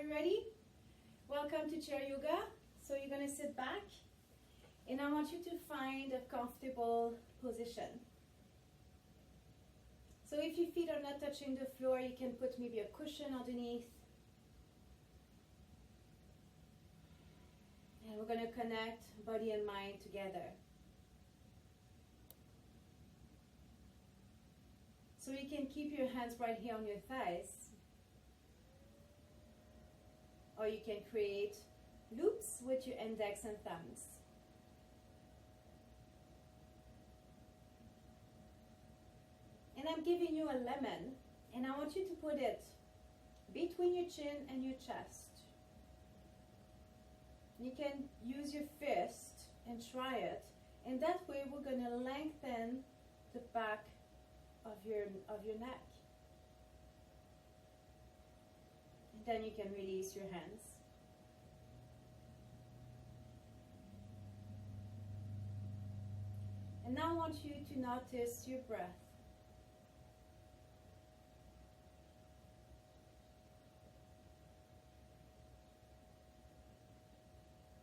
you ready? Welcome to chair yoga. So you're going to sit back and I want you to find a comfortable position. So if your feet are not touching the floor, you can put maybe a cushion underneath. And we're going to connect body and mind together. So you can keep your hands right here on your thighs. Or you can create loops with your index and thumbs. And I'm giving you a lemon, and I want you to put it between your chin and your chest. You can use your fist and try it, and that way we're going to lengthen the back of your neck. And then you can release your hands. And now I want you to notice your breath.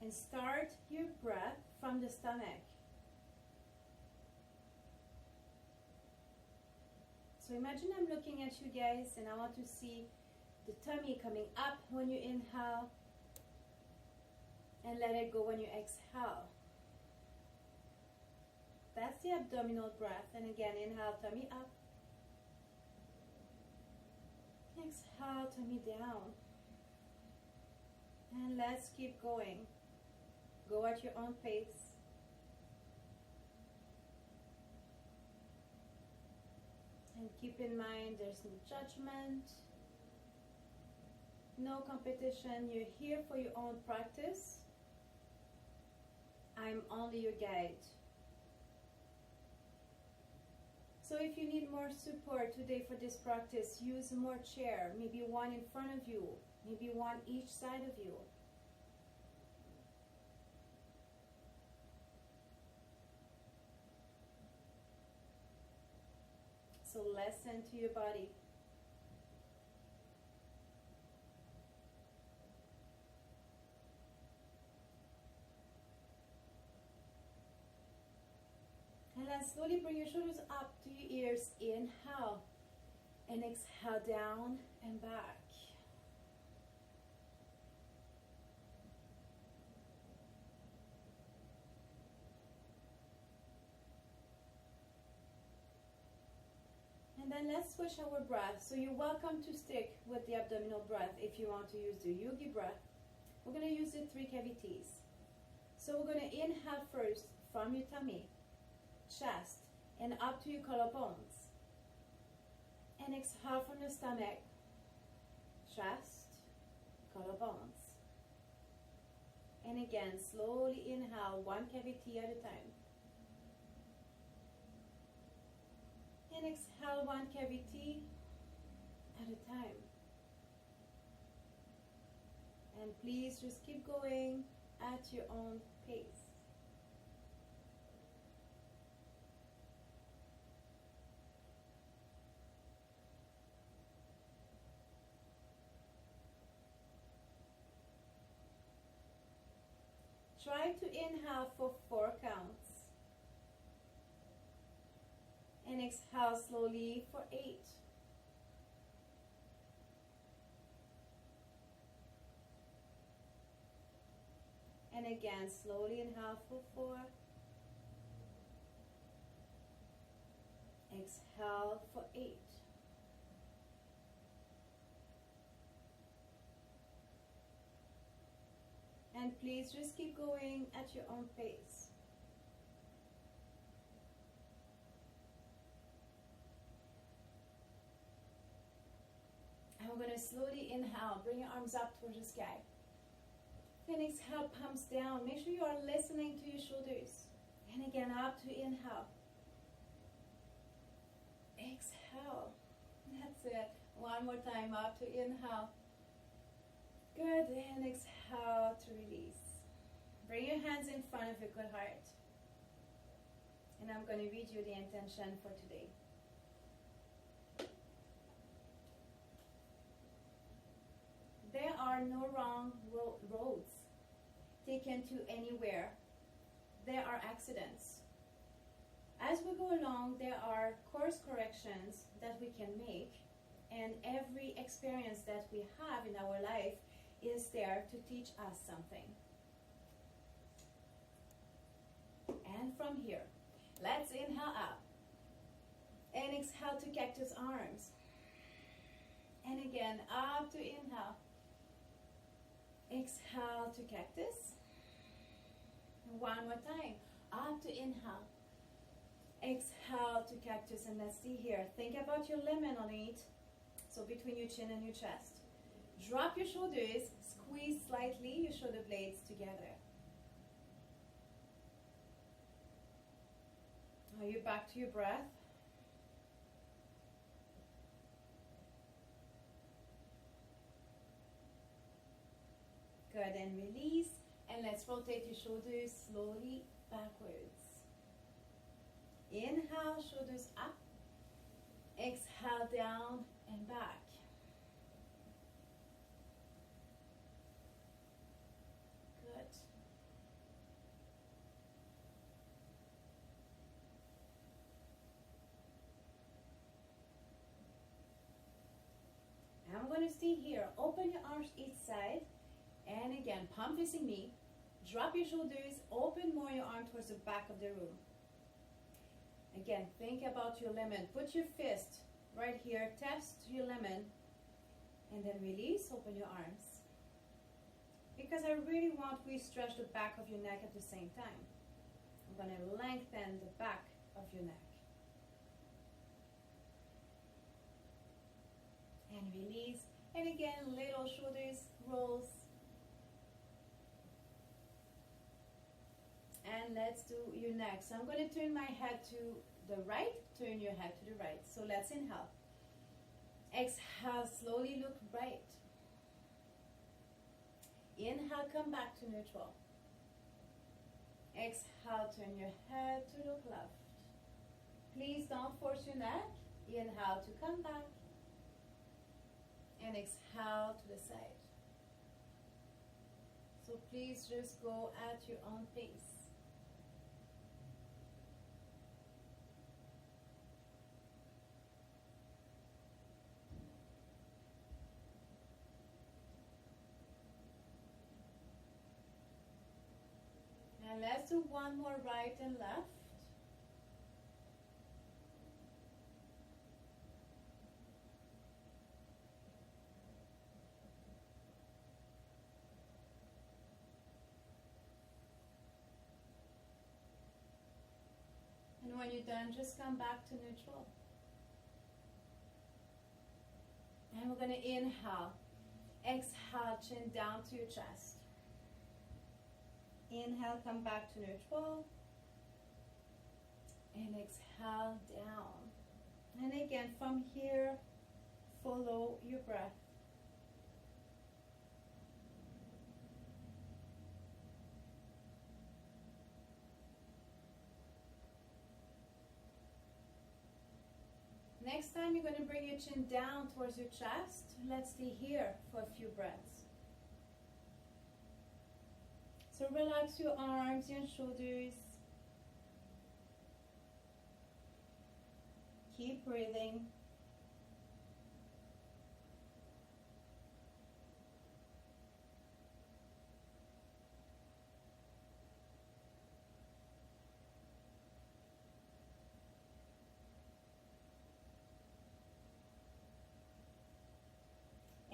And start your breath from the stomach. So imagine I'm looking at you guys and I want to see the tummy coming up when you inhale and let it go when you exhale. That's the abdominal breath. And again, inhale, tummy up. Exhale, tummy down. And let's keep going. Go at your own pace. And keep in mind there's no judgment, no competition. You're here for your own practice. I'm only your guide. So if you need more support today for this practice, use more chair, maybe one in front of you, maybe one each side of you. So listen to your body. And then slowly bring your shoulders up to your ears. Inhale. And exhale down and back. And then let's switch our breath. So you're welcome to stick with the abdominal breath if you want to use the yogi breath. We're going to use the 3 cavities. So we're going to inhale first from your tummy, chest, and up to your collarbones. And exhale from your stomach, chest, collarbones. And again, slowly inhale 1 cavity at a time. And exhale 1 cavity at a time. And please just keep going at your own pace. Try to inhale for 4 counts. And exhale slowly for 8. And again, slowly inhale for 4. Exhale for 8. And please just keep going at your own pace. And we're going to slowly inhale. Bring your arms up towards the sky. Then exhale, palms down. Make sure you are listening to your shoulders. And again, up to inhale. Exhale. That's it. One more time, up to inhale. Good, and exhale to release. Bring your hands in front of your good heart. And I'm going to read you the intention for today. There are no wrong roads taken to anywhere. There are accidents. As we go along, there are course corrections that we can make, and every experience that we have in our life is there to teach us something. And from here, let's inhale up and exhale to cactus arms. And again, up to inhale. Exhale to cactus. And one more time, up to inhale. Exhale to cactus, and let's see here. Think about your lemon on it. So between your chin and your chest. Drop your shoulders, squeeze slightly your shoulder blades together. Now you're back to your breath. Good, and release. And let's rotate your shoulders slowly backwards. Inhale, shoulders up. Exhale, down and back. Good. I'm going to stay here. Open your arms each side. And again, palm facing me. Drop your shoulders. Open more your arm towards the back of the room. Again, think about your lemon. Put your fist right here. Test your lemon. And then release. Open your arms. Because I really want we stretch the back of your neck at the same time. I'm going to lengthen the back of your neck. And release. And again, little shoulders rolls. And let's do your neck. So I'm going to turn my head to the right. Turn your head to the right. So let's inhale. Exhale, slowly look right. Inhale, come back to neutral. Exhale, turn your head to look left. Please don't force your neck. Inhale to come back. And exhale to the side. So please just go at your own pace. And let's do one more right and left. And when you're done, just come back to neutral. And we're going to inhale. Exhale, chin down to your chest. Inhale, come back to neutral. And exhale, down. And again, from here, follow your breath. Next time, you're going to bring your chin down towards your chest. Let's stay here for a few breaths. So relax your arms, your shoulders. Keep breathing.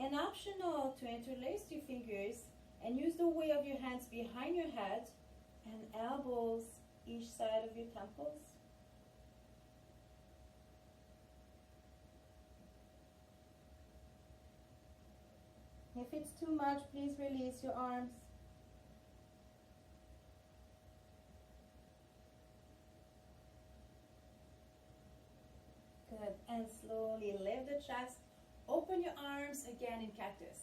And optional to interlace your fingers and use the weight of your hands behind your head and elbows each side of your temples. If it's too much, please release your arms. Good. And slowly lift the chest. Open your arms again in cactus.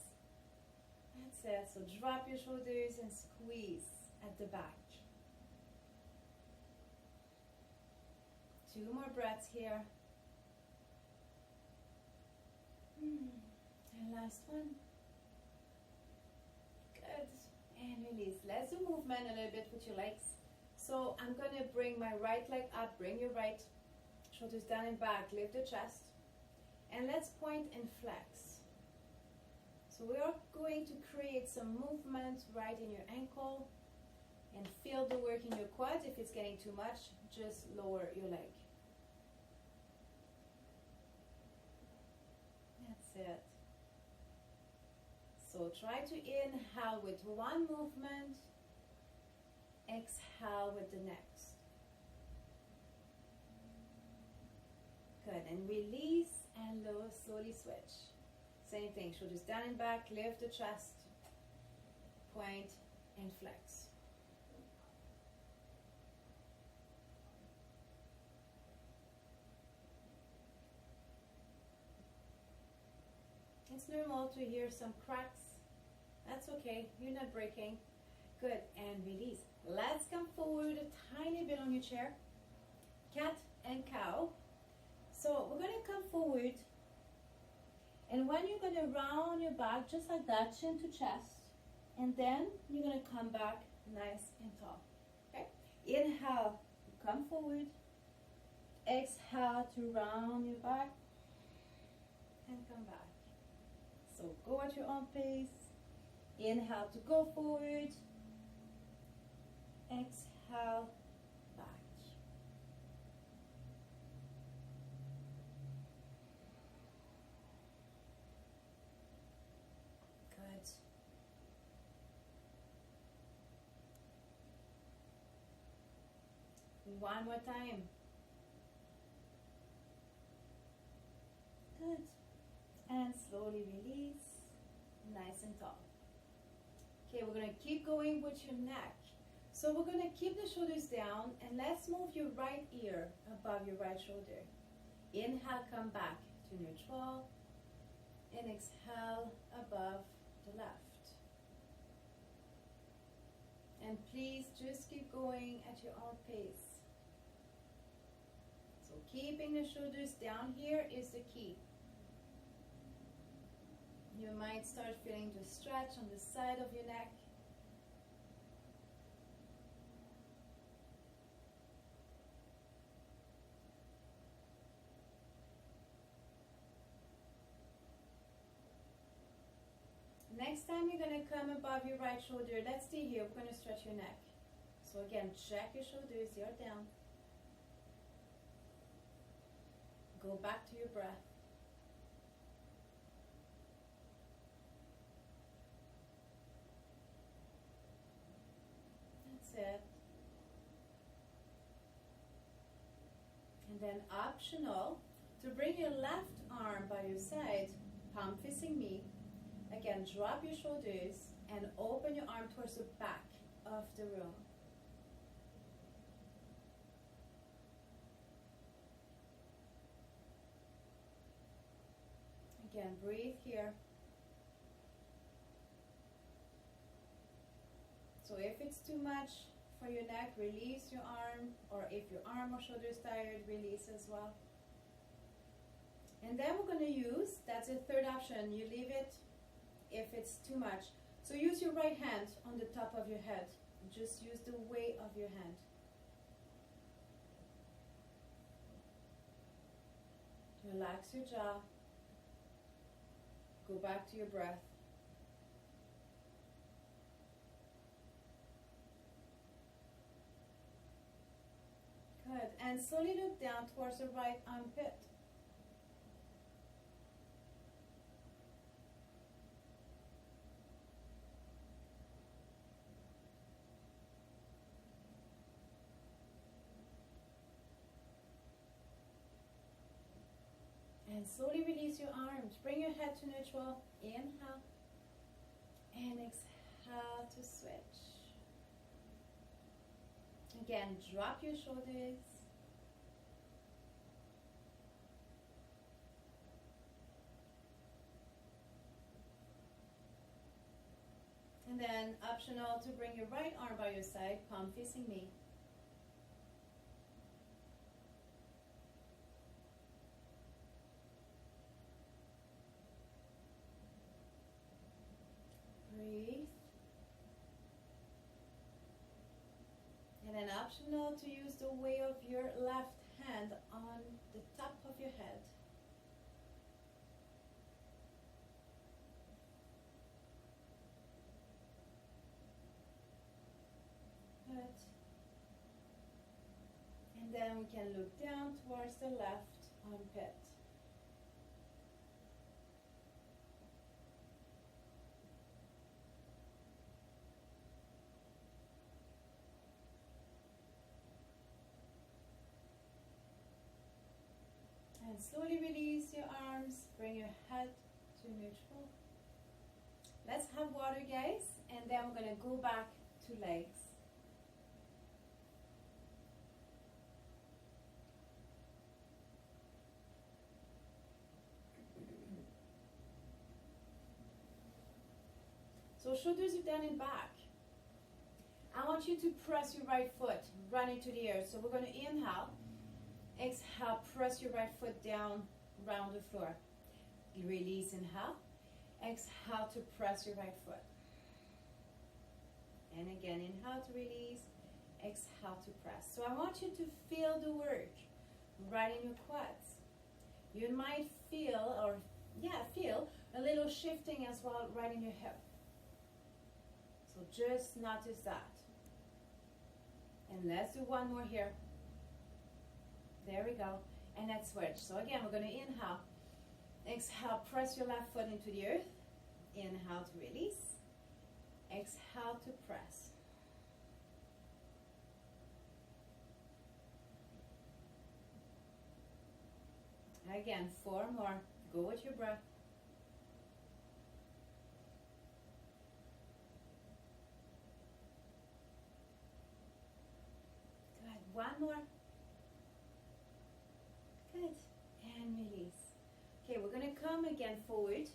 That's it. So drop your shoulders and squeeze at the back. 2 more breaths here. And last one. release. Let's do movement a little bit with your legs. So I'm going to bring my right leg up, bring your right shoulders down and back, lift the chest, and let's point and flex. So we are going to create some movement right in your ankle and feel the work in your quads. If it's getting too much, just lower your leg. That's it. So try to inhale with one movement, exhale with the next. Good, and release and low, slowly switch. Same thing, shoulders down and back, lift the chest, point and flex. It's normal to hear some cracks. That's okay, you're not breaking. Good, and release. Let's come forward a tiny bit on your chair. Cat and cow. So we're gonna come forward, and when you're gonna round your back just like that, chin to chest, and then you're gonna come back nice and tall. Okay? Inhale, come forward. Exhale to round your back and come back. So go at your own pace. Inhale to go forward. Exhale, back. Good. One more time. Good. And slowly release. Nice and tall. Okay, we're going to keep going with your neck. So we're going to keep the shoulders down, and let's move your right ear above your right shoulder. Inhale, come back to neutral, and exhale above the left. And please just keep going at your own pace. So keeping the shoulders down here is the key. You might start feeling the stretch on the side of your neck. Next time you're going to come above your right shoulder, let's stay here. We're going to stretch your neck. So again, check your shoulders, you're down. Go back to your breath. That's it. And then optional, to bring your left arm by your side, palm facing me. Again, drop your shoulders and open your arm towards the back of the room. Again, breathe here. So if it's too much for your neck, release your arm, or if your arm or shoulder is tired, release as well. And then we're going to use, that's the third option, you leave it if it's too much. So use your right hand on the top of your head. Just use the weight of your hand. Relax your jaw. Go back to your breath. Good. And slowly look down towards the right armpit. And slowly release your arms. Bring your head to neutral. Inhale. And exhale to switch. Again, drop your shoulders. And then optional to bring your right arm by your side, palm facing me. Breathe. optional to use the weight of your left hand on the top of your head. Good. And then we can look down towards the left armpit. And slowly release your arms, bring your head to neutral. Let's have water, guys, and then we're going to go back to legs. So shoulders are down and back. I want you to press your right foot right into the air. So we're going to inhale. Exhale, press your right foot down around the floor. Release, inhale. Exhale to press your right foot. And again, inhale to release. Exhale to press. So I want you to feel the work right in your quads. You might feel, feel a little shifting as well right in your hip. So just notice that. And let's do one more here. There we go. And let's switch. So again, we're going to inhale. Exhale, press your left foot into the earth. Inhale to release. Exhale to press. Again, 4 more. Go with your breath. Good. One more. Good. And release. Okay, we're going to come again forward.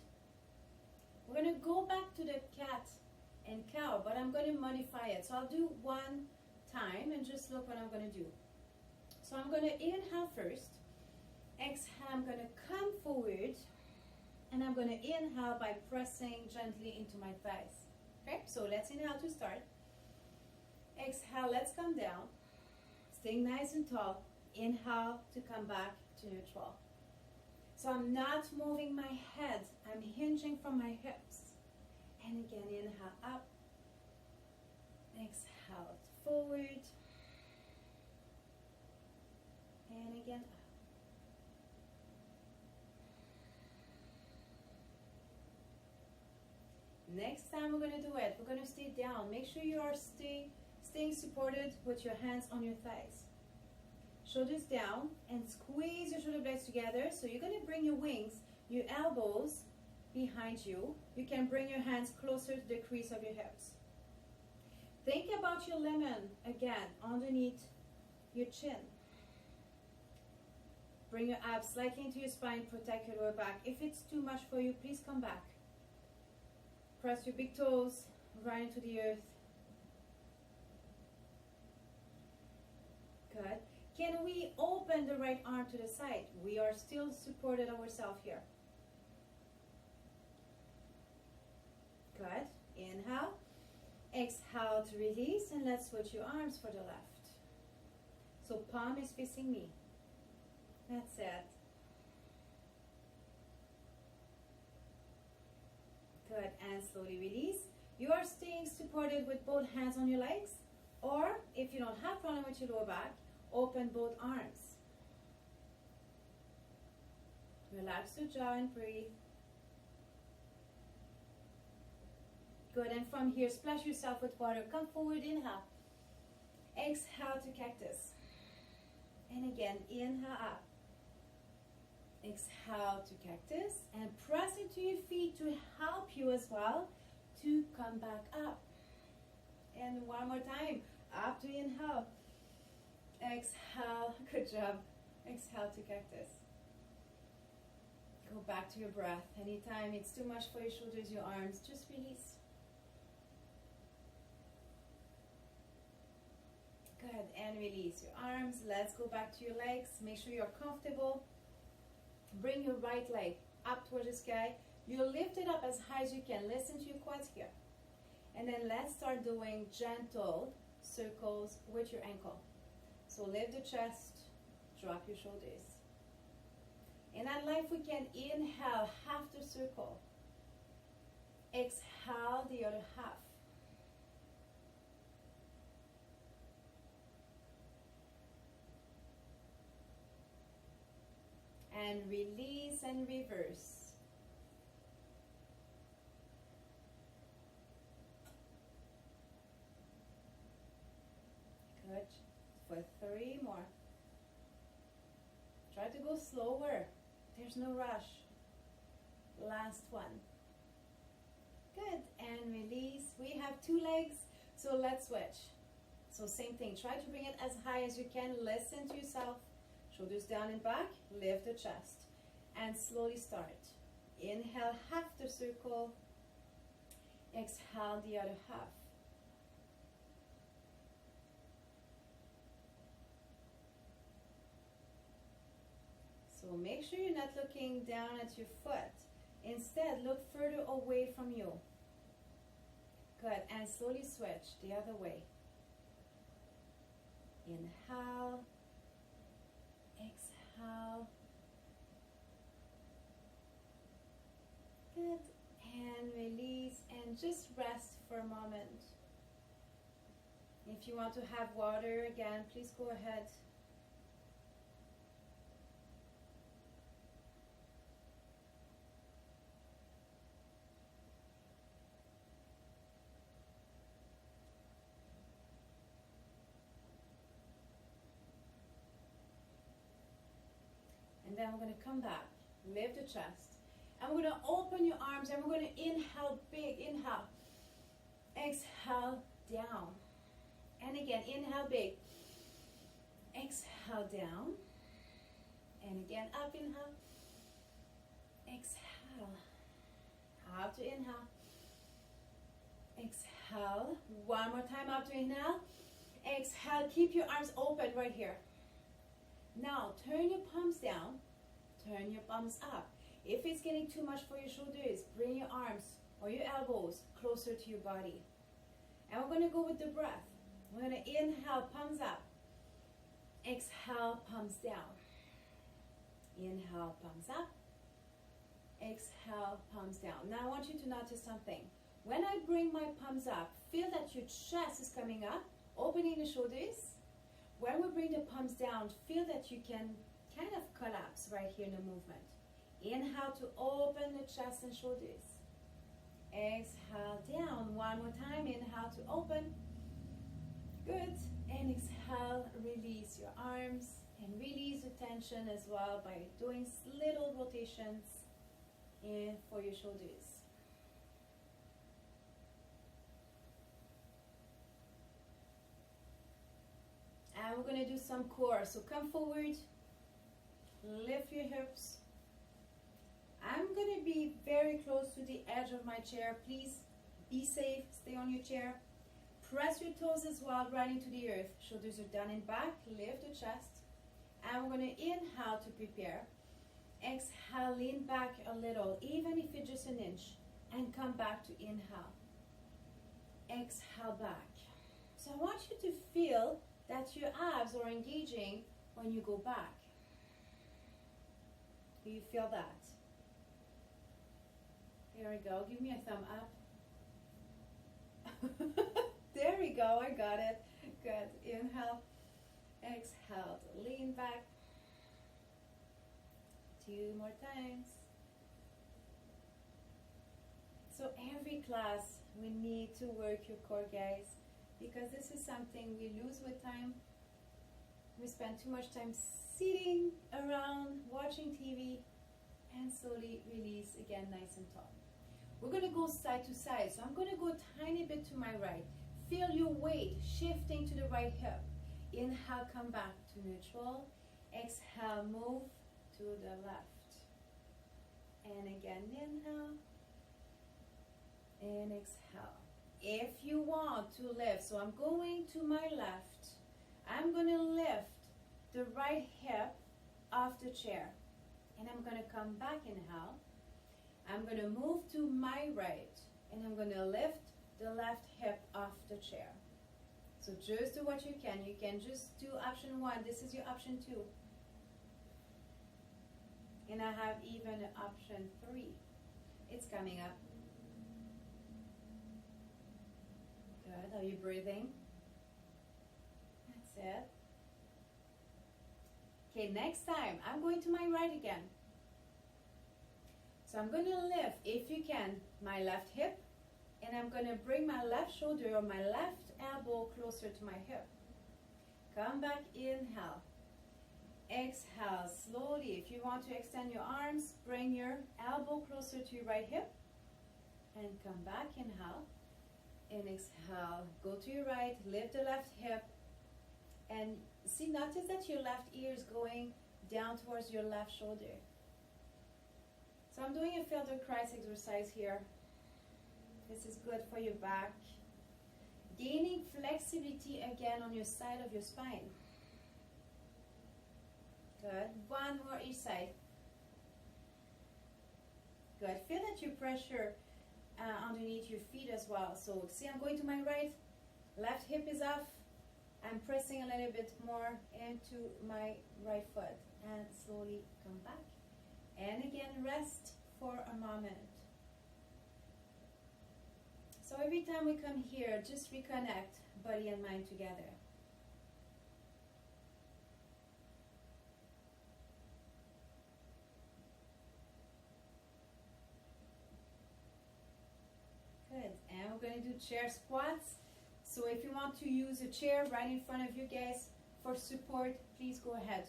We're going to go back to the cat and cow, but I'm going to modify it. So I'll do one time and just look what I'm going to do. So I'm going to inhale first. Exhale, I'm going to come forward. And I'm going to inhale by pressing gently into my thighs. Okay, so let's inhale to start. Exhale, let's come down. Staying nice and tall. Inhale to come back to neutral. So I'm not moving my head. I'm hinging from my hips. And again, inhale up. Exhale forward. And again up. Next time we're going to do it, we're going to stay down. Make sure you are staying supported with your hands on your thighs. Shoulders down and squeeze your shoulder blades together. So you're going to bring your wings, your elbows behind you. You can bring your hands closer to the crease of your hips. Think about your lemon again underneath your chin. Bring your abs slightly into your spine, protect your lower back. If it's too much for you, please come back. Press your big toes right into the earth. Good. Can we open the right arm to the side? We are still supported ourselves here. Good. Inhale. Exhale to release, and let's switch your arms for the left. So palm is facing me. That's it. Good, and slowly release. You are staying supported with both hands on your legs, or if you don't have problem with your lower back, open both arms. Relax your jaw and breathe. Good, and from here, splash yourself with water. Come forward, inhale. Exhale to cactus. And again, inhale up. Exhale to cactus, and press into your feet to help you as well to come back up. And one more time, up to inhale. Exhale, good job. Exhale to cactus. Go back to your breath. Anytime it's too much for your shoulders, your arms, just release. Good, and release your arms. Let's go back to your legs. Make sure you're comfortable. Bring your right leg up towards the sky. You lift it up as high as you can. Listen to your quads here. And then let's start doing gentle circles with your ankle. So lift the chest, drop your shoulders. In that life, we can inhale half the circle. Exhale the other half. And release and reverse. Good. For 3 more. Try to go slower. There's no rush. Last one. Good. And release. We have 2 legs, so let's switch. So same thing. Try to bring it as high as you can. Listen to yourself. Shoulders down and back. Lift the chest. And slowly start. Inhale half the circle. Exhale the other half. So make sure you're not looking down at your foot. Instead, look further away from you. Good. And slowly switch the other way. Inhale. Exhale. Good. And release. And just rest for a moment. If you want to have water again, please go ahead. And then we're going to come back, lift the chest, and we're going to open your arms, and we're going to inhale big, inhale, exhale down, and again, inhale big, exhale down, and again, up, inhale, exhale, out to inhale, exhale, one more time, out to inhale, exhale, keep your arms open right here. Now, turn your palms down, turn your palms up. If it's getting too much for your shoulders, bring your arms or your elbows closer to your body. And we're going to go with the breath. We're going to inhale, palms up. Exhale, palms down. Inhale, palms up. Exhale, palms down. Now, I want you to notice something. When I bring my palms up, feel that your chest is coming up, opening the shoulders. When we bring the palms down, feel that you can kind of collapse right here in the movement. Inhale to open the chest and shoulders. Exhale down. One more time. Inhale to open. Good. And exhale, release your arms and release the tension as well by doing little rotations in for your shoulders. And we're going to do some core. So come forward, lift your hips. I'm going to be very close to the edge of my chair. Please be safe, stay on your chair. Press your toes as well, right into the earth. Shoulders are down and back, lift the chest. And we're going to inhale to prepare. Exhale, lean back a little, even if it's just an inch. And come back to inhale. Exhale back. So I want you to feel that your abs are engaging when you go back. Do you feel that? There we go. Give me a thumb up. There we go. I got it. Good. Inhale. Exhale. Lean back. 2 more times. So every class, we need to work your core, guys. Because this is something we lose with time. We spend too much time sitting around, watching TV, and slowly release again, nice and tall. We're going to go side to side. So I'm going to go a tiny bit to my right. Feel your weight shifting to the right hip. Inhale, come back to neutral. Exhale, move to the left. And again, inhale. And exhale. If you want to lift, so I'm going to my left, I'm going to lift the right hip off the chair. And I'm going to come back, inhale. I'm going to move to my right, and I'm going to lift the left hip off the chair. So just do what you can. You can just do option 1. This is your option 2. And I have even option 3. It's coming up. Good. Are you breathing? That's it. Okay, next time, I'm going to my right again. So I'm going to lift, if you can, my left hip, and I'm going to bring my left shoulder or my left elbow closer to my hip. Come back, inhale. Exhale, slowly. If you want to extend your arms, bring your elbow closer to your right hip, and come back, inhale. And exhale, go to your right, lift the left hip, and see, notice that your left ear is going down towards your left shoulder. So I'm doing a Feldenkrais exercise here. This is good for your back. Gaining flexibility again on your side of your spine. Good. One more each side. Good. Feel that you pressure underneath your feet as well. So see, I'm going to my right. Left hip is off. I'm pressing a little bit more into my right foot. And slowly come back. And again, rest for a moment. So every time we come here, just reconnect body and mind together. Good. And we're going to do chair squats. So if you want to use a chair right in front of you guys for support, please go ahead.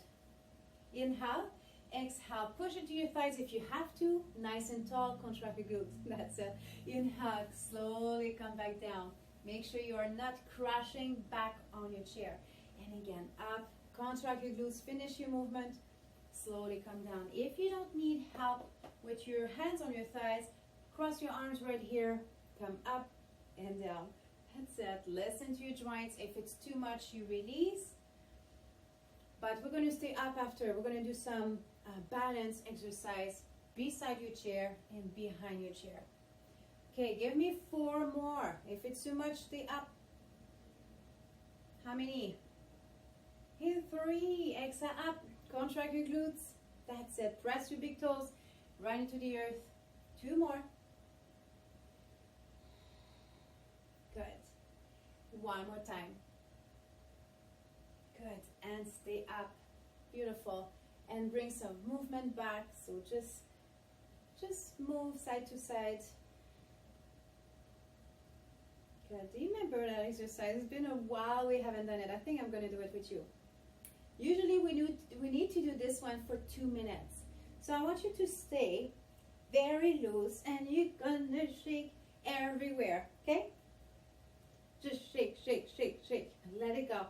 Inhale. Exhale, push into your thighs if you have to. Nice and tall, contract your glutes. That's it. Inhale, slowly come back down. Make sure you are not crashing back on your chair. And again, up, contract your glutes, finish your movement. Slowly come down. If you don't need help with your hands on your thighs, cross your arms right here. Come up and down. That's it. Listen to your joints. If it's too much, you release. But we're going to stay up after. We're going to do some balance exercise beside your chair and behind your chair. Okay, give me 4 more. If it's too much, stay up. How many? Here, 3. Exhale up. Contract your glutes. That's it. Press your big toes right into the earth. 2 more. Good. 1 more time. Good. And stay up. Beautiful. And bring some movement back. So just move side to side. Good. Do you remember that exercise? It's been a while we haven't done it. I think I'm going to do it with you. Usually we need to do this one for 2 minutes. So I want you to stay very loose and you're going to shake everywhere. Okay? Just shake, shake, shake, shake. Let it go.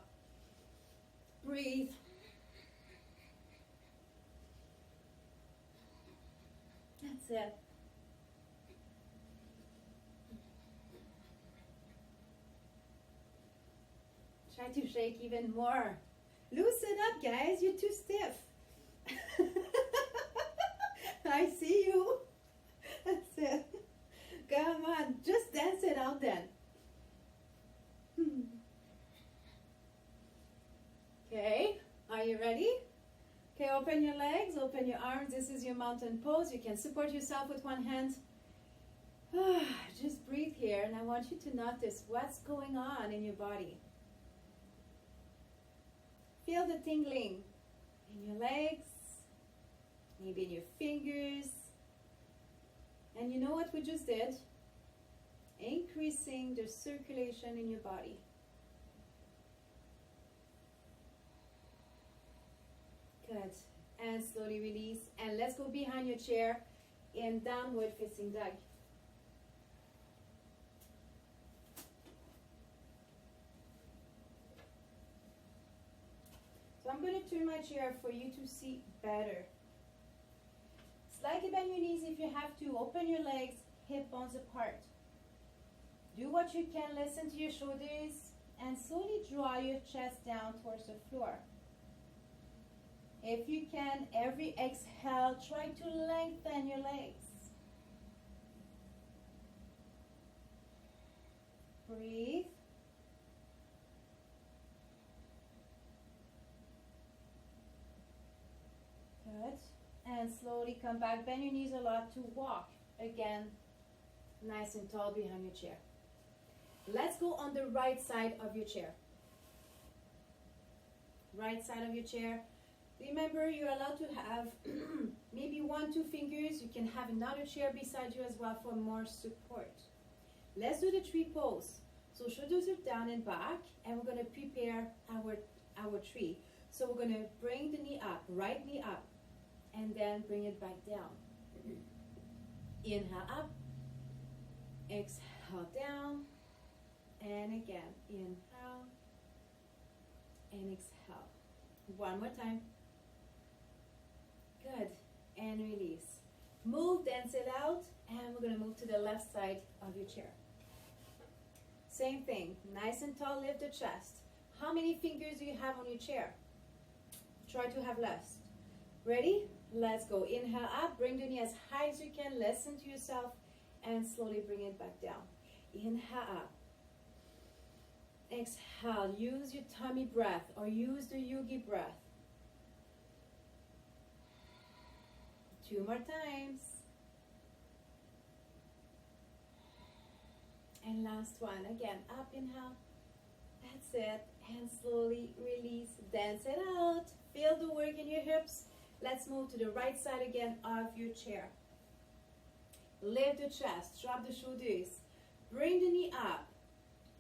Breathe. That's it. Try to shake even more. Loosen up, guys. You're too stiff. I see you. That's it. Come on. Just dance it out then. Okay. Are you ready? Okay, open your legs, open your arms. This is your mountain pose. You can support yourself with one hand. Just breathe here, and I want you to notice what's going on in your body. Feel the tingling in your legs, maybe in your fingers. And you know what we just did? Increasing the circulation in your body. Good. And slowly release. And let's go behind your chair in downward facing dog. So I'm going to turn my chair for you to see better. Slightly bend your knees if you have to. Open your legs, hip bones apart. Do what you can. Listen to your shoulders and slowly draw your chest down towards the floor. If you can, every exhale, try to lengthen your legs. Breathe. and slowly come back. Bend your knees a lot to walk. Again, nice and tall behind your chair. Let's go on the right side of your chair. Right side of your chair. Remember, you're allowed to have maybe 1-2 fingers. You can have another chair beside you as well for more support. Let's do the tree pose. So shoulders are down and back, and we're going to prepare our tree. So we're going to bring the knee up, right knee up, and then bring it back down. Inhale up, exhale down, and again, inhale, and exhale. One more time. Good, and release. Move, dance it out, and we're going to move to the left side of your chair. Same thing, nice and tall, lift the chest. How many fingers do you have on your chair? Try to have less. Ready? Let's go. Inhale up, bring the knee as high as you can, listen to yourself, and slowly bring it back down. Inhale up. Exhale, use your tummy breath or use the yogi breath. 2 more times. And last one, again, up, inhale. That's it. And slowly release, dance it out. Feel the work in your hips. Let's move to the right side again of your chair. Lift the chest, drop the shoulders. Bring the knee up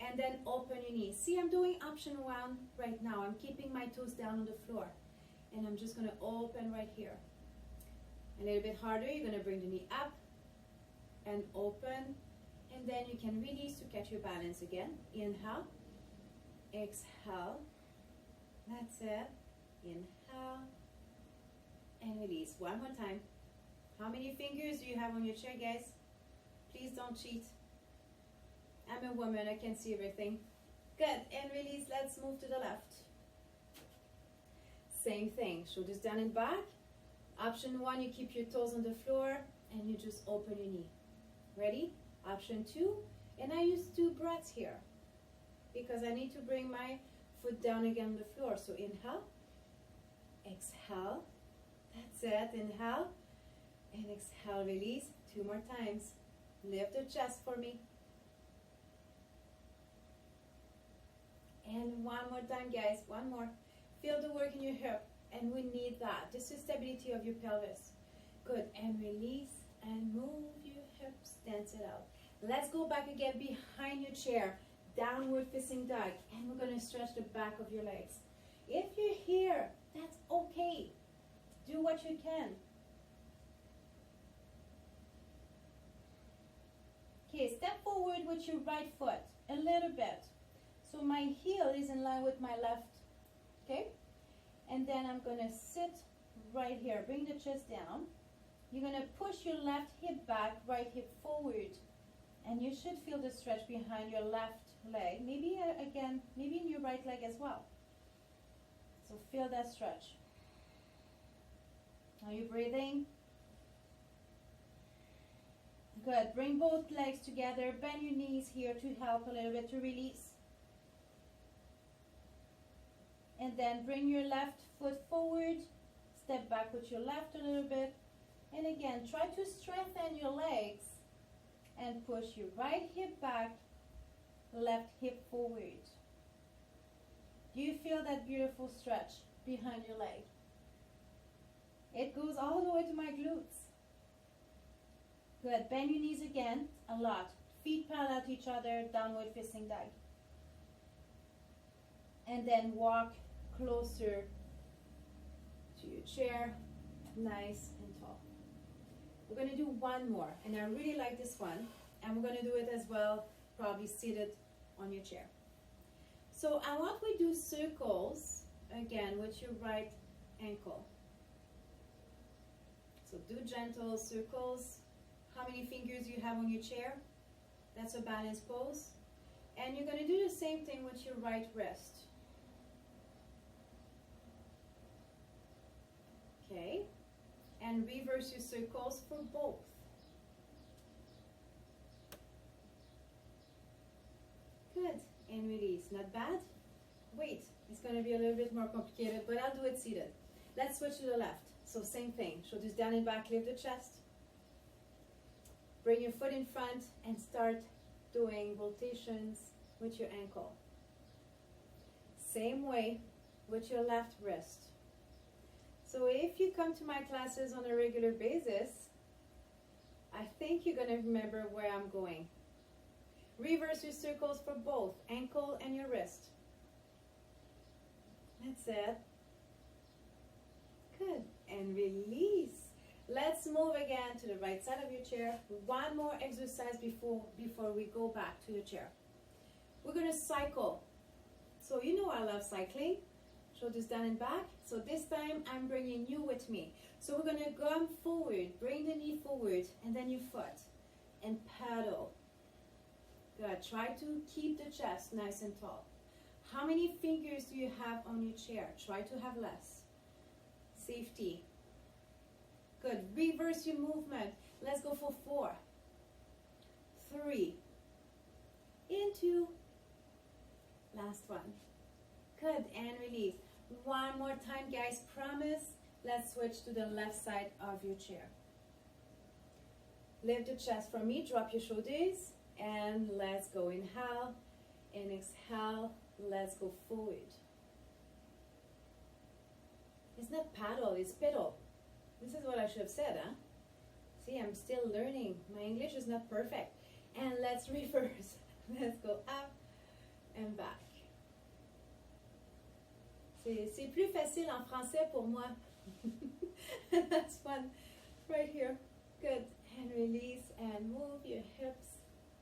and then open your knee. See, I'm doing option 1 right now. I'm keeping my toes down on the floor. And I'm just going to open right here. A little bit harder, you're going to bring the knee up and open. And then you can release to catch your balance again. Inhale. Exhale. That's it. Inhale. And release. One more time. How many fingers do you have on your chair, guys? Please don't cheat. I'm a woman. I can see everything. Good. And release. Let's move to the left. Same thing. Shoulders down and back. Option 1, you keep your toes on the floor and you just open your knee. Ready? Option 2, and I use 2 breaths here because I need to bring my foot down again on the floor. So inhale, exhale, that's it, inhale, and exhale, release. 2 more times. Lift the chest for me. And 1 more time, guys, 1 more. Feel the work in your hip, and we need that. This is stability of your pelvis. Good, and release, and move your hips, dance it out. Let's go back again behind your chair, downward facing dog, and we're going to stretch the back of your legs. If you're here, that's okay. Do what you can. Okay, step forward with your right foot a little bit. So my heel is in line with my left, okay? And then I'm going to sit right here. Bring the chest down. You're going to push your left hip back, right hip forward. And you should feel the stretch behind your left leg. Maybe again, maybe in your right leg as well. So feel that stretch. Are you breathing? Good. Bring both legs together. Bend your knees here to help a little bit to release. And then bring your left foot forward. Step back with your left a little bit. And again, try to strengthen your legs and push your right hip back, left hip forward. Do you feel that beautiful stretch behind your leg? It goes all the way to my glutes. Good. Bend your knees again a lot. Feet parallel to each other, downward facing dog. And then walk closer to your chair, nice and tall. We're going to do 1 more, and I really like this one, and we're going to do it as well, probably seated on your chair. So I want we do circles again with your right ankle. So do gentle circles. How many fingers you have on your chair? That's a balance pose. And you're going to do the same thing with your right wrist. Okay, and reverse your circles for both. Good, and release. Not bad? Wait, it's going to be a little bit more complicated, but I'll do it seated. Let's switch to the left. So same thing, shoulders down and back, lift the chest. Bring your foot in front and start doing rotations with your ankle. Same way with your left wrist. So if you come to my classes on a regular basis, I think you're going to remember where I'm going. Reverse your circles for both ankle and your wrist. That's it. Good. And release. Let's move again to the right side of your chair. One more exercise before we go back to the chair. We're going to cycle. So you know I love cycling. Shoulders down and back. So this time I'm bringing you with me. So we're going to come forward, bring the knee forward, and then your foot. And paddle. Good. Try to keep the chest nice and tall. How many fingers do you have on your chair? Try to have less. Safety. Good. Reverse your movement. Let's go for 4, 3, into. Last one. Good. And release. One more time, guys. Promise. Let's switch to the left side of your chair. Lift the chest from me. Drop your shoulders. And let's go. Inhale. And exhale. Let's go forward. It's not paddle. It's pedal. This is what I should have said, huh? See, I'm still learning. My English is not perfect. And let's reverse. Let's go up and back. C'est plus facile en français pour moi. That's one right here. Good. And release and move your hips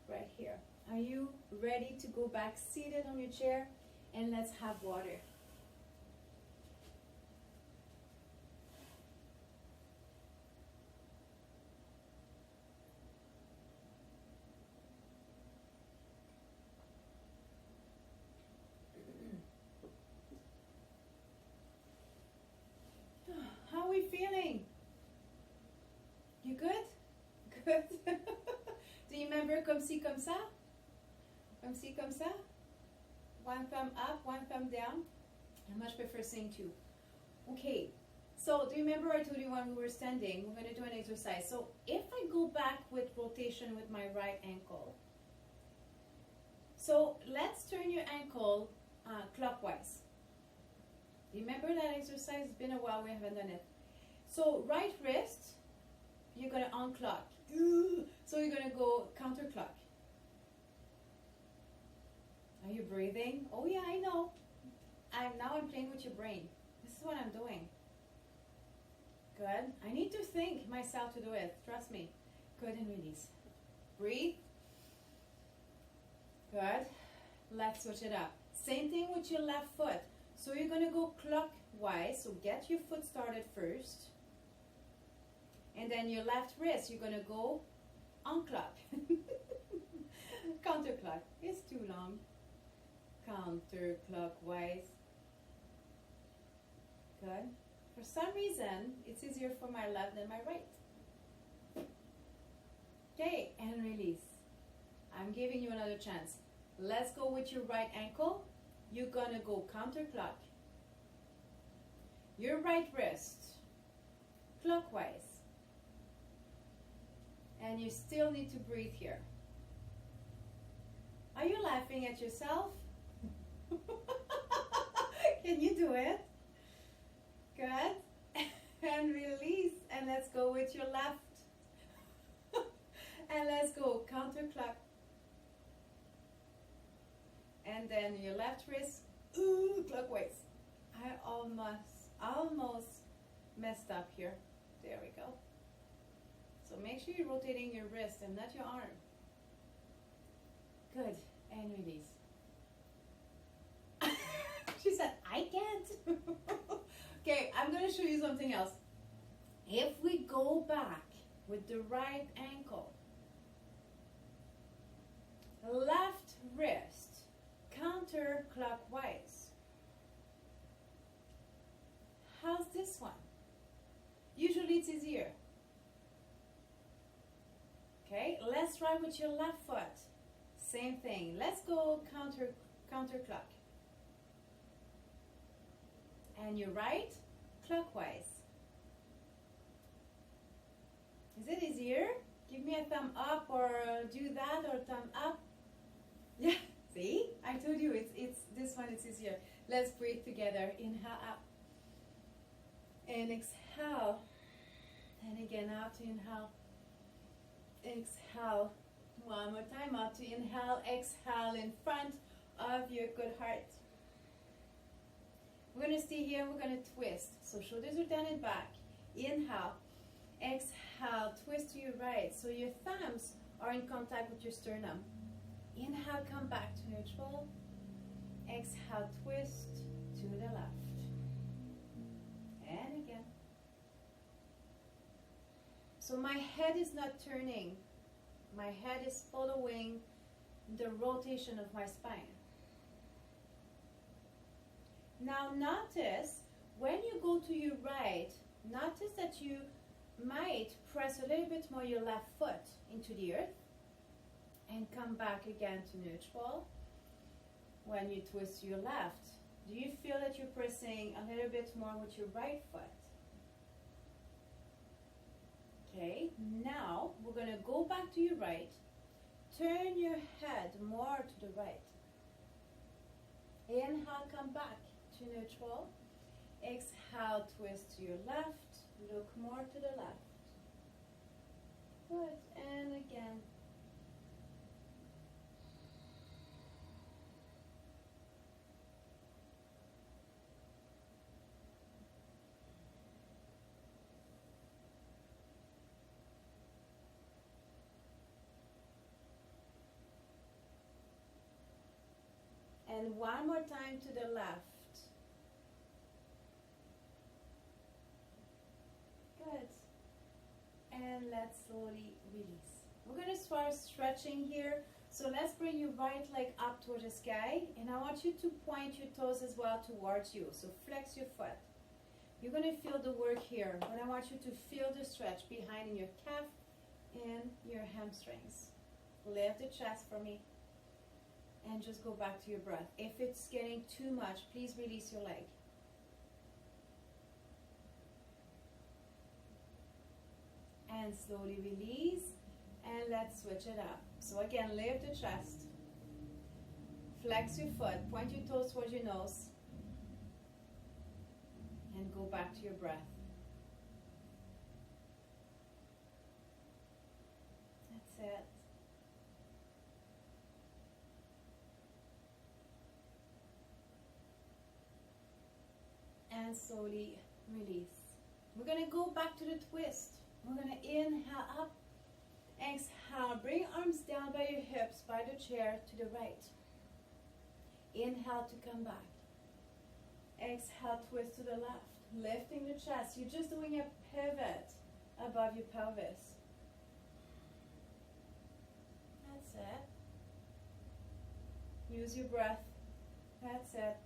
right here. Are you ready to go back seated on your chair? And let's have water. How are we feeling? You good? Good. Do you remember comme ci, comme ça? Comme ci, comme ça? One thumb up, one thumb down. I much prefer saying 2. Okay. So do you remember I told you when we were standing, we're going to do an exercise. So if I go back with rotation with my right ankle. So let's turn your ankle clockwise. Remember that exercise? It's been a while, we haven't done it. So right wrist, you're going to unclock. So you're going to go counterclock. Are you breathing? Oh yeah, I know. Now I'm playing with your brain. This is what I'm doing. Good. I need to think myself to do it. Trust me. Good, and release. Breathe. Good. Let's switch it up. Same thing with your left foot. So you're going to go clockwise. So get your foot started first. And then your left wrist, you're going to go unclock. Counterclock. It's too long. Counterclockwise. Good. For some reason, it's easier for my left than my right. Okay, and release. I'm giving you another chance. Let's go with your right ankle. You're going to go counterclock. Your right wrist, clockwise. And you still need to breathe here. Are you laughing at yourself? Can you do it? Good. And release. And let's go with your left. And let's go counterclock. And then your left wrist, clockwise. I almost messed up here. There we go. So make sure you're rotating your wrist and not your arm. Good. And release. She said, I can't. Okay, I'm going to show you something else. If we go back with the right ankle, left wrist, counterclockwise. How's this one? Usually it's easier. Okay, let's try with your left foot. Same thing. Let's go counterclock. And your right, clockwise. Is it easier? Give me a thumb up or do that or thumb up. Yeah, see? I told you it's this one is easier. Let's breathe together. Inhale up. And exhale. And again out to inhale. Exhale. One more time out to inhale. Exhale in front of your good heart. We're going to stay here. We're going to twist. So shoulders are down and back. Inhale. Exhale. Twist to your right. So your thumbs are in contact with your sternum. Inhale, come back to neutral. Exhale, twist to the left. And again. So my head is not turning. My head is following the rotation of my spine. Now notice, when you go to your right, notice that you might press a little bit more your left foot into the earth and come back again to neutral. When you twist to your left, do you feel that you're pressing a little bit more with your right foot? Okay, now we're going to go back to your right. Turn your head more to the right. Inhale, come back to neutral. Exhale, twist to your left. Look more to the left. Good, and again. And one more time to the left. Good. And let's slowly release. We're going to start stretching here. So let's bring your right leg up towards the sky. And I want you to point your toes as well towards you. So flex your foot. You're going to feel the work here. But I want you to feel the stretch behind in your calf and your hamstrings. Lift the chest for me. And just go back to your breath. If it's getting too much, please release your leg. And slowly release. And let's switch it up. So again, lift the chest. Flex your foot. Point your toes towards your nose. And go back to your breath. That's it. And slowly release. We're going to go back to the twist. We're going to inhale up. Exhale. Bring arms down by your hips, by the chair to the right. Inhale to come back. Exhale, twist to the left. Lifting the chest. You're just doing a pivot above your pelvis. That's it. Use your breath. That's it.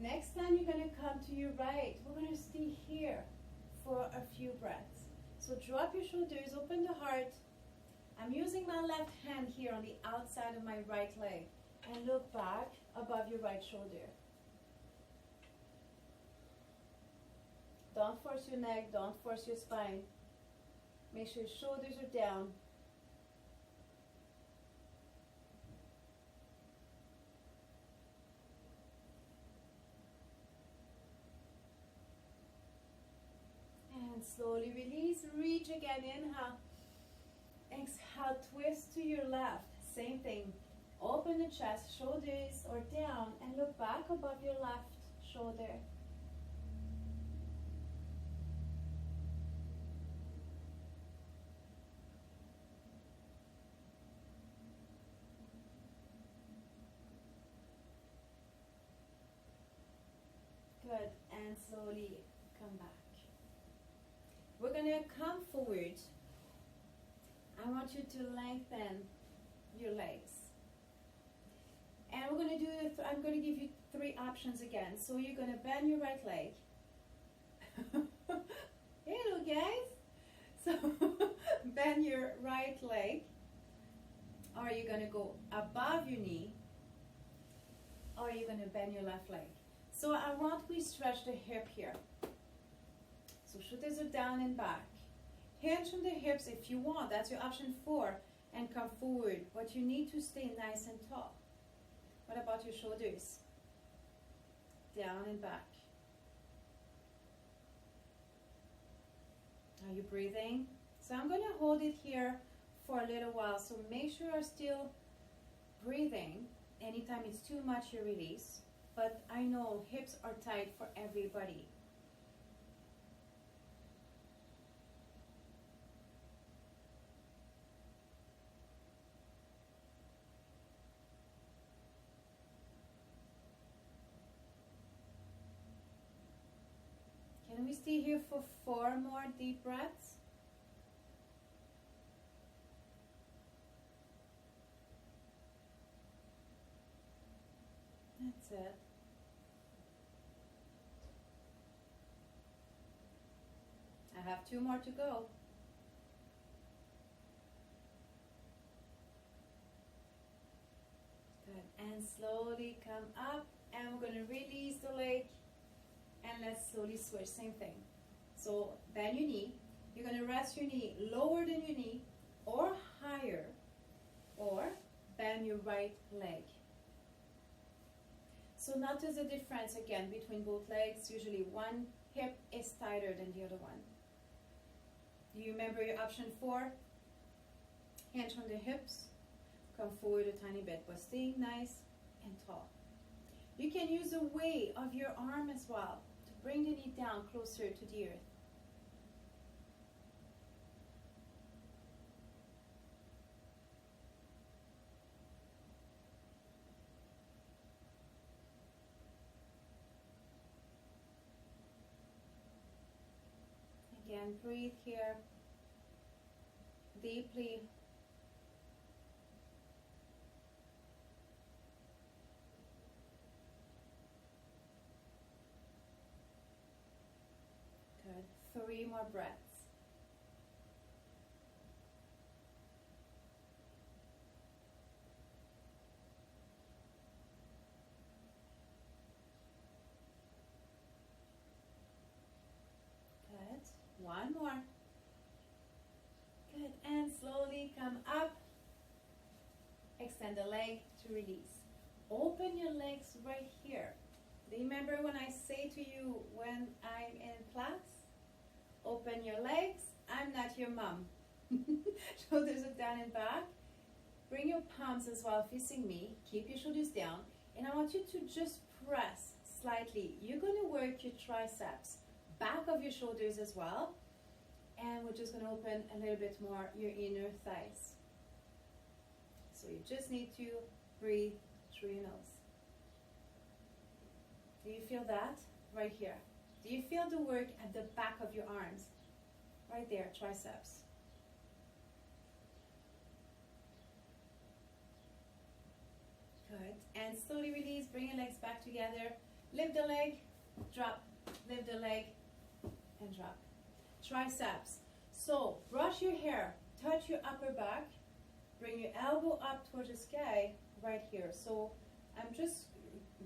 Next time you're going to come to your right. We're going to stay here for a few breaths. So drop your shoulders, open the heart. I'm using my left hand here on the outside of my right leg. And look back above your right shoulder. Don't force your neck, don't force your spine. Make sure your shoulders are down. And slowly release, reach again, inhale. Exhale, twist to your left. Same thing. Open the chest, shoulders are down, and look back above your left shoulder. Good, and slowly come back. We're going to come forward. I want you to lengthen your legs. And we're going to do it. I'm going to give you 3 options again. So you're going to bend your right leg. Hello, guys. So bend your right leg. Or you're going to go above your knee. going to bend your left leg. So I want we stretch the hip here. So shoulders are down and back. Hands from the hips if you want. That's your option 4. And come forward. But you need to stay nice and tall. What about your shoulders? Down and back. Are you breathing? So I'm going to hold it here for a little while. So make sure you're still breathing. Anytime it's too much, you release. But I know hips are tight for everybody. Can we stay here for 4 more deep breaths? That's it. I have 2 more to go. Good. And slowly come up, and we're going to release the leg, and let's slowly switch. Same thing. So bend your knee. You're going to rest your knee lower than your knee or higher, or bend your right leg. So notice the difference again between both legs. Usually one hip is tighter than the other one. Do you remember your option 4? Hands from the hips. Come forward a tiny bit, but staying nice and tall. You can use the weight of your arm as well to bring the knee down closer to the earth. Again, breathe here deeply. Good. 3 more breaths. Good. 1 more. Good. And slowly come up. Extend the leg to release. Open your legs right here. Remember when I say to you when I'm in class, open your legs, I'm not your mom. Shoulders are down and back. Bring your palms as well facing me. Keep your shoulders down. And I want you to just press slightly. You're going to work your triceps, back of your shoulders as well. And we're just going to open a little bit more your inner thighs. So you just need to breathe through your nose. Do you feel that? Right here. Do you feel the work at the back of your arms? Right there, triceps. Good. And slowly release, bring your legs back together. Lift the leg, drop. Lift the leg, and drop. Triceps. So, brush your hair, touch your upper back, bring your elbow up towards the sky, right here. So, I'm just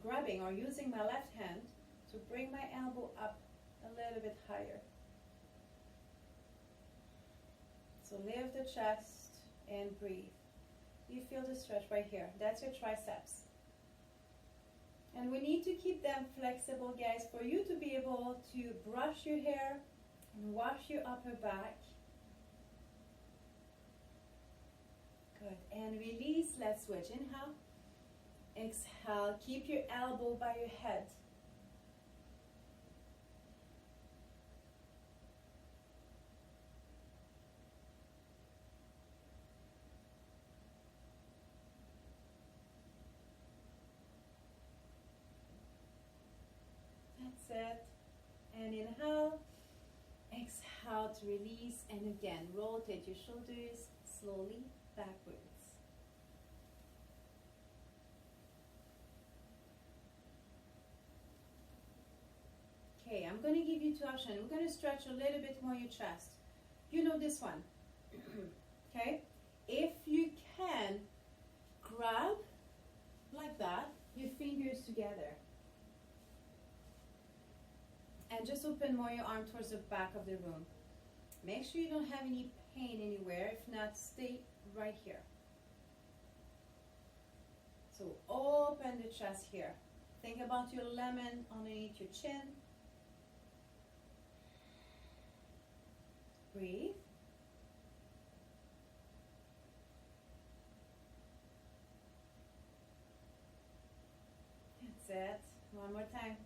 grabbing or using my left hand to bring my elbow up a little bit higher. So lift the chest and breathe. You feel the stretch right here. That's your triceps. And we need to keep them flexible, guys, for you to be able to brush your hair and wash your upper back. Good. And release. Let's switch. Inhale. Exhale. Keep your elbow by your head. That's it. And inhale. Exhale to release. And again, rotate your shoulders slowly backwards. Okay, I'm going to give you 2 options. We're going to stretch a little bit more your chest. You know this one. Okay? If you can, grab like that, your finger fingers together. And just open more your arm towards the back of the room. Make sure you don't have any pain anywhere. If not, stay right here. So open the chest here. Think about your lemon underneath your chin. Breathe. That's it. One more time.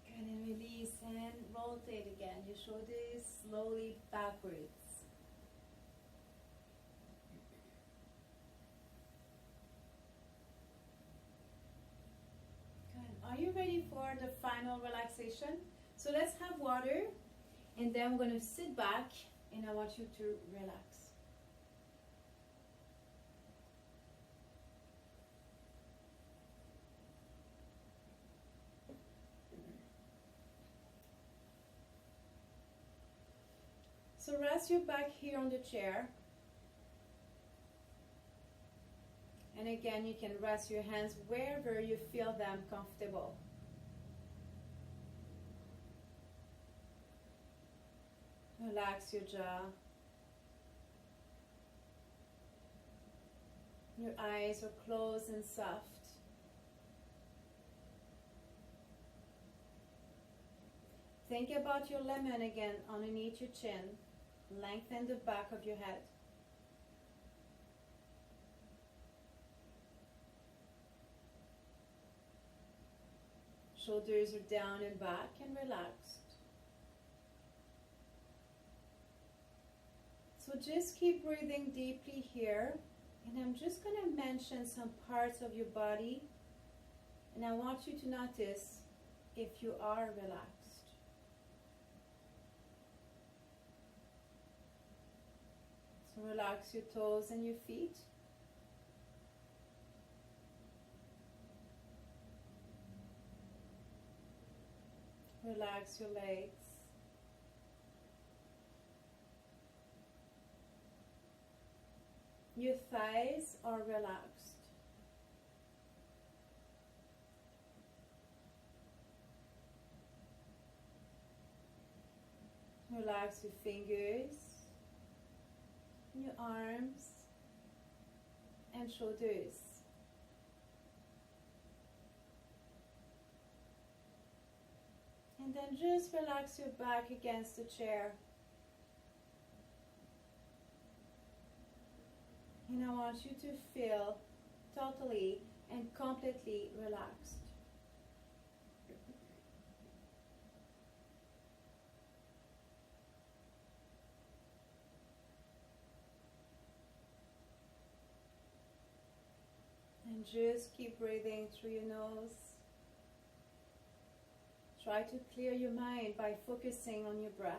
Good, and release and rotate again. Your shoulders slowly backwards. Good. Are you ready for the final relaxation? So let's have water, and then we're going to sit back, and I want you to relax. So rest your back here on the chair. And again, you can rest your hands wherever you feel them comfortable. Relax your jaw. Your eyes are closed and soft. Think about your lemon again underneath your chin. Lengthen the back of your head. Shoulders are down and back and relaxed. So just keep breathing deeply here. And I'm just going to mention some parts of your body. And I want you to notice if you are relaxed. So relax your toes and your feet. Relax your legs. Your thighs are relaxed. Relax your fingers, your arms and shoulders. And then just relax your back against the chair. And I want you to feel totally and completely relaxed. And just keep breathing through your nose. Try to clear your mind by focusing on your breath.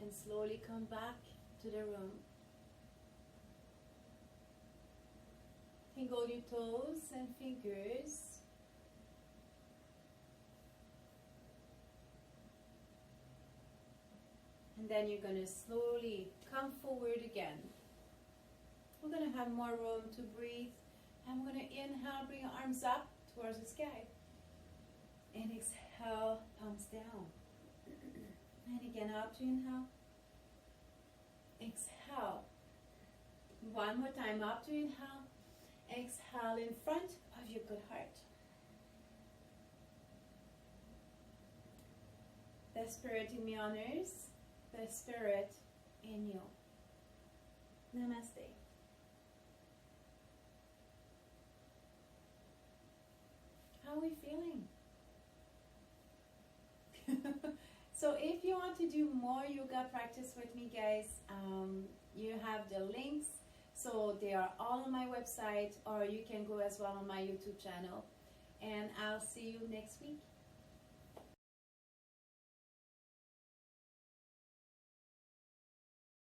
And slowly come back to the room. You can go to toes and fingers. And then you're going to slowly come forward again. We're going to have more room to breathe. And we're going to inhale, bring your arms up towards the sky. And exhale, palms down. And again, up to inhale. Exhale. One more time, up to inhale. Exhale in front of your good heart. The Spirit in me honors the Spirit in you. Namaste. How are we feeling? So if you want to do more yoga practice with me, guys, you have the links. So they are all on my website, or you can go as well on my YouTube channel. And I'll see you next week.